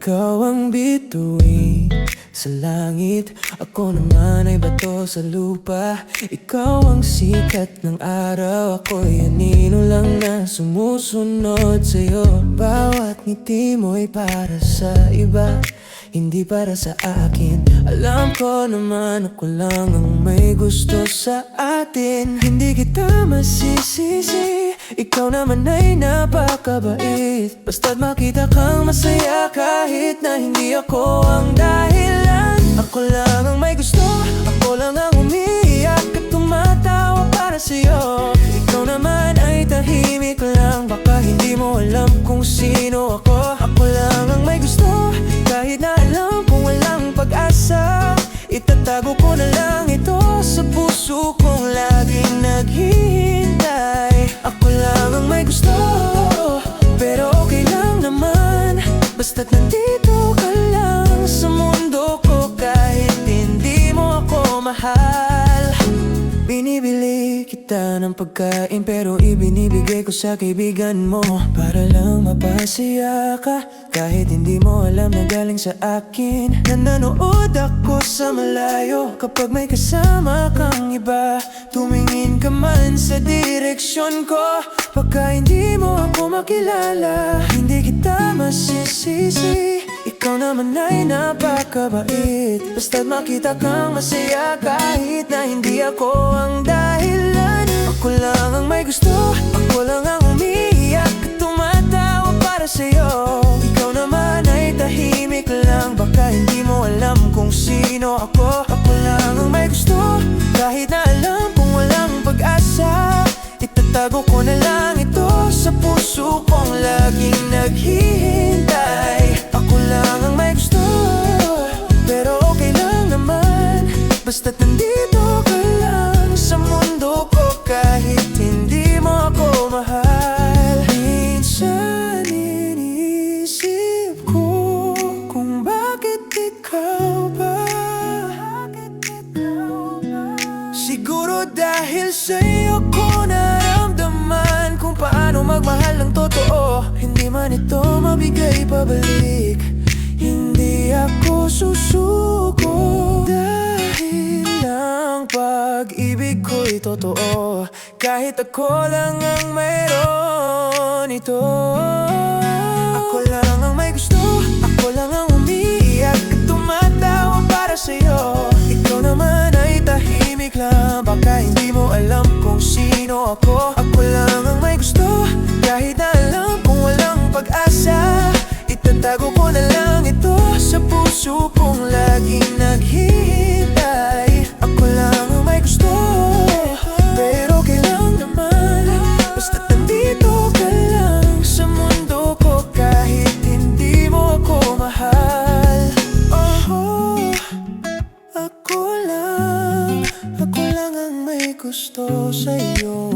Ikaw ang bituin sa langit, ako naman ay bato sa lupa. Ikaw ang sikat ng araw, ako'y anino lang na sumusunod sa'yo. Bawat ngiti mo'y para sa iba, hindi para sa akin. Alam ko naman ako lang ang may gusto sa atin. Hindi kita masisisi, ikaw naman ay napakabait. Basta't makita kang masaya kahit na hindi ako ang dahilan. Ako lang ang may gusto, ako lang ang umiiyak at tumatawa para sa'yo. Ikaw naman ay tahimik lang, baka hindi mo alam kung sino ako. Ako lang ang may gusto, kahit na alam kung walang pag-asa. Itatago ko na lang ito sa puso kong laging naghihintay. Ako lang ang may gusto, pero okay lang naman, basta't nandito ka lang sa mundo ko kahit hindi mo ako mahal. Binibili kita ng pagkain pero ibinibigay ko sa kaibigan mo, para lang mapasaya ka kahit hindi mo alam na galing sa akin. Nanonood ako sa malayo kapag may kasama kang iba. Tumingin ka man sa direksyon ko, baka hindi mo ako makilala. Hindi kita masisisi, ikaw naman ay napakabait. Basta't makita kang masaya kahit na hindi ako ang dahilan. Ako lang ang may gusto, ako lang ang umiiyak at tumatawa para sa'yo. Ikaw naman ay tahimik lang, baka hindi mo alam kung sino ako. Ako lang ang may gusto, kahit na alam kung walang pag-asa. Itatago ko na lang ito sa puso kong laging naghihintay. Ako lang ang may gusto, pero okay lang naman, basta't nandito ka lang sa mundo ko kahit hindi mo ako mahal. Minsan iniisip ko kung bakit ikaw ba. Siguro dahil sa'yo ko naramdaman kung paano magmahal ng totoo. Hindi man ito mabigay pabalik, hindi ako susuko, dahil ang pag-ibig ko'y totoo. Kahit ako lang ang mayroon ito. Ako lang ang may gusto, ako lang ang umiiyak at tumatawa para sa'yo. Ikaw naman ay tahimik lang, baka hindi mo alam kung sino ako. Ako lang ang may gusto, kahit na alam kung walang pag-asa. Itatago ko na lang ito sa puso kong laging naghihintay. Ako lang ang may gusto, pero okay lang naman, basta't nandito ka lang sa mundo ko kahit hindi mo ako mahal. Oh, ako lang ang may gusto sa'yo.